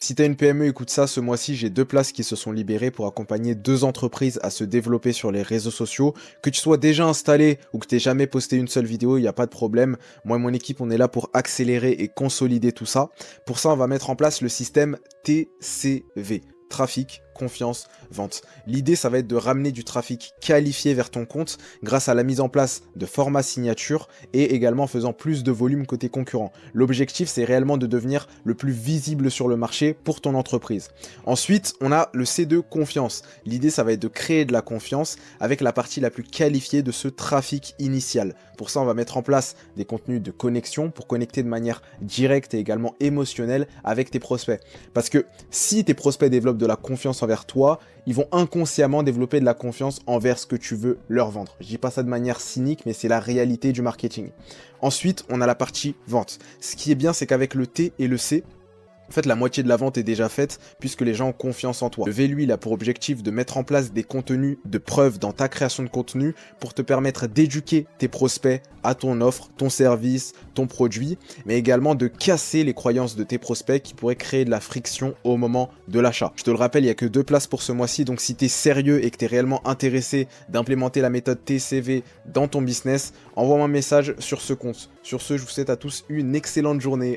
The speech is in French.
Si tu as une PME, écoute ça, ce mois-ci, j'ai 2 places qui se sont libérées pour accompagner 2 entreprises à se développer sur les réseaux sociaux. Que tu sois déjà installé ou que tu jamais posté une seule vidéo, il n'y a pas de problème. Moi et mon équipe, on est là pour accélérer et consolider tout ça. Pour ça, on va mettre en place le système TCV. Trafic, confiance, vente. L'idée, ça va être de ramener du trafic qualifié vers ton compte grâce à la mise en place de formats signature et également en faisant plus de volume côté concurrent. L'objectif, c'est réellement de devenir le plus visible sur le marché pour ton entreprise. Ensuite, on a le C2 confiance. L'idée, ça va être de créer de la confiance avec la partie la plus qualifiée de ce trafic initial. Pour ça, on va mettre en place des contenus de connexion pour connecter de manière directe et également émotionnelle avec tes prospects. Parce que si tes prospects développent de la confiance envers toi, ils vont inconsciemment développer de la confiance envers ce que tu veux leur vendre. Je dis pas ça de manière cynique, mais c'est la réalité du marketing. Ensuite, on a la partie vente. Ce qui est bien, c'est qu'avec le T et le C, en fait, la moitié de la vente est déjà faite puisque les gens ont confiance en toi. Le V, lui, il a pour objectif de mettre en place des contenus de preuve dans ta création de contenu pour te permettre d'éduquer tes prospects à ton offre, ton service, ton produit, mais également de casser les croyances de tes prospects qui pourraient créer de la friction au moment de l'achat. Je te le rappelle, il n'y a que 2 places pour ce mois-ci, donc si tu es sérieux et que tu es réellement intéressé d'implémenter la méthode TCV dans ton business, envoie-moi un message sur ce compte. Sur ce, je vous souhaite à tous une excellente journée.